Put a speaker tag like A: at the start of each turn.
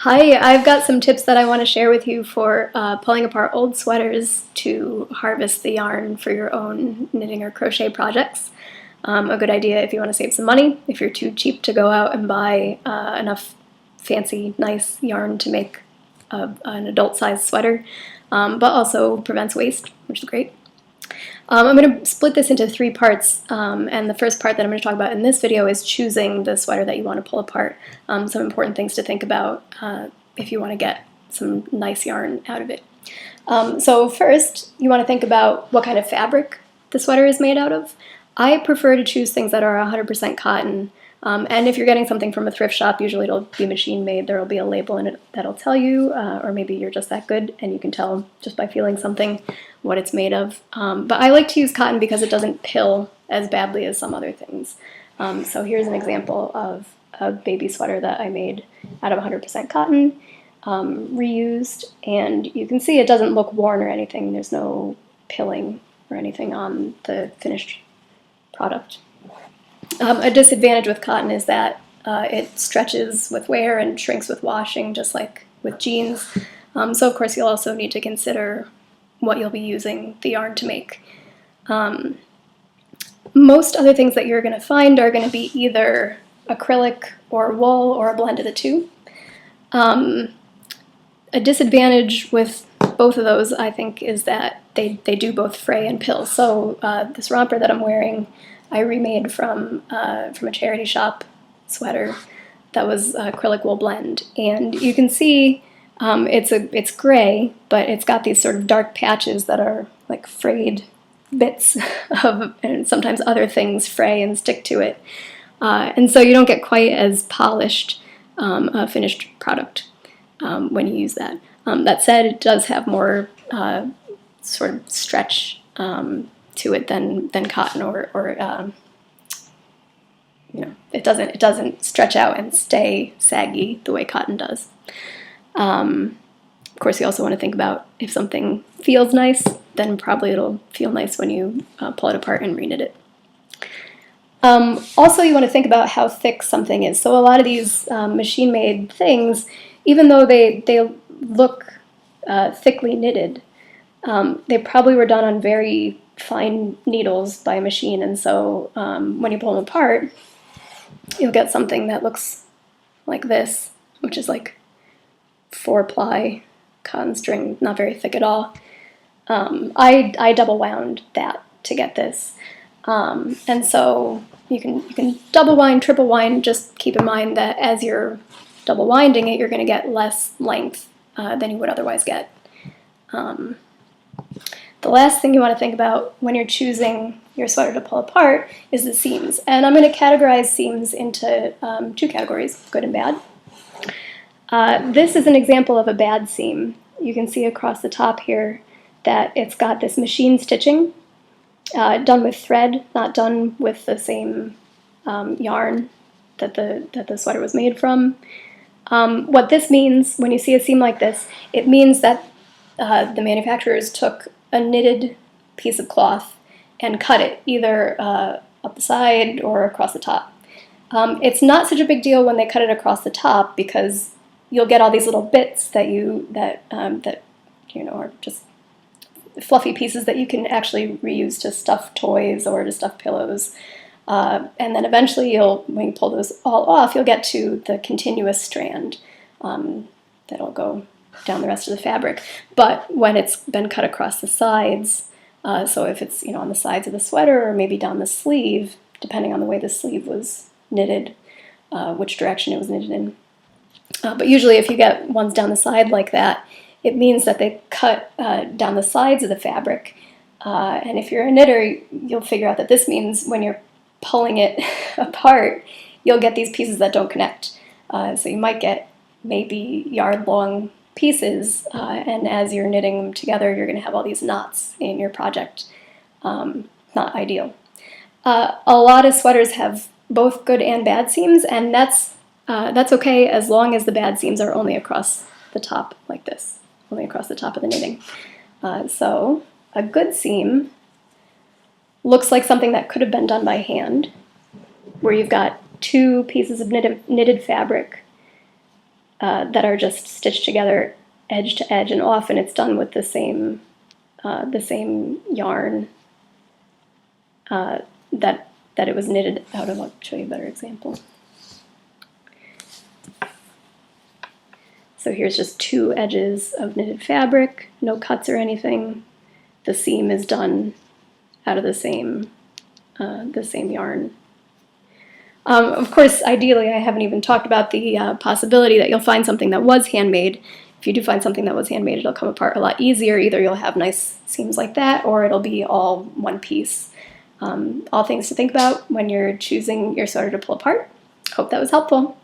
A: Hi, I've got some tips that I want to share with you for pulling apart old sweaters to harvest the yarn for your own knitting or crochet projects. A good idea if you want to save some money, if you're too cheap to go out and buy enough fancy, nice yarn to make an adult-sized sweater, but also prevents waste, which is great. I'm going to split this into three parts, and the first part that I'm going to talk about in this video is choosing the sweater that you want to pull apart. Some important things to think about if you want to get some nice yarn out of it. So first, you want to think about what kind of fabric the sweater is made out of. I prefer to choose things that are 100% cotton, and if you're getting something from a thrift shop, usually it'll be machine made. There will be a label in it that'll tell you, or maybe you're just that good and you can tell just by feeling something what it's made of. But I like to use cotton because it doesn't pill as badly as some other things. So here's an example of a baby sweater that I made out of 100% cotton, reused, and you can see it doesn't look worn or anything. There's no pilling or anything on the finished product. A disadvantage with cotton is that it stretches with wear and shrinks with washing, just like with jeans. So of course you'll also need to consider what you'll be using the yarn to make. Most other things that you're going to find are going to be either acrylic or wool or a blend of the two. A disadvantage with both of those, I think, is that they do both fray and pill. So this romper that I'm wearing, I remade from a charity shop sweater that was acrylic wool blend, and you can see it's gray, but it's got these sort of dark patches that are like frayed bits of, and sometimes other things fray and stick to it, and so you don't get quite as polished a finished product when you use that. That said, it does have more sort of stretch to it than cotton, or you know, it doesn't stretch out and stay saggy the way cotton does. Of course, you also want to think about if something feels nice, then probably it'll feel nice when you pull it apart and reknit it. Also, you want to think about how thick something is. So a lot of these machine-made things, even though they look thickly knitted, they probably were done on very fine needles by a machine, and so when you pull them apart, you'll get something that looks like this, which is like 4-ply cotton string, not very thick at all. I double wound that to get this, and so you can double wind, triple wind. Just keep in mind that as you're double winding it, you're going to get less length than you would otherwise get. The last thing you want to think about when you're choosing your sweater to pull apart is the seams. And I'm going to categorize seams into two categories, good and bad. This is an example of a bad seam. You can see across the top here that it's got this machine stitching, done with thread, not done with the same yarn that the sweater was made from. What this means, when you see a seam like this, it means that the manufacturers took a knitted piece of cloth and cut it either up the side or across the top. It's not such a big deal when they cut it across the top, because you'll get all these little bits that you know are just fluffy pieces that you can actually reuse to stuff toys or to stuff pillows. And then eventually, when you pull those all off, you'll get to the continuous strand that'll go down the rest of the fabric. But when it's been cut across the sides, so if it's on the sides of the sweater or maybe down the sleeve, depending on the way the sleeve was knitted, which direction it was knitted in. But usually if you get ones down the side like that, it means that they cut down the sides of the fabric. And if you're a knitter, you'll figure out that this means when you're pulling it apart, you'll get these pieces that don't connect. So you might get maybe yard-long pieces, and as you're knitting them together, you're going to have all these knots in your project. Not ideal. A lot of sweaters have both good and bad seams, and that's okay as long as the bad seams are only across the top like this, only across the top of the knitting. So a good seam looks like something that could have been done by hand, where you've got two pieces of knitted fabric that are just stitched together edge to edge, and often it's done with the same yarn that it was knitted out of. I'll show you a better example. So here's just 2 edges of knitted fabric, no cuts or anything. The seam is done out of the same yarn. Of course, ideally, I haven't even talked about the possibility that you'll find something that was handmade. If you do find something that was handmade, it'll come apart a lot easier. Either you'll have nice seams like that, or it'll be all one piece. All things to think about when you're choosing your sweater to pull apart. Hope that was helpful.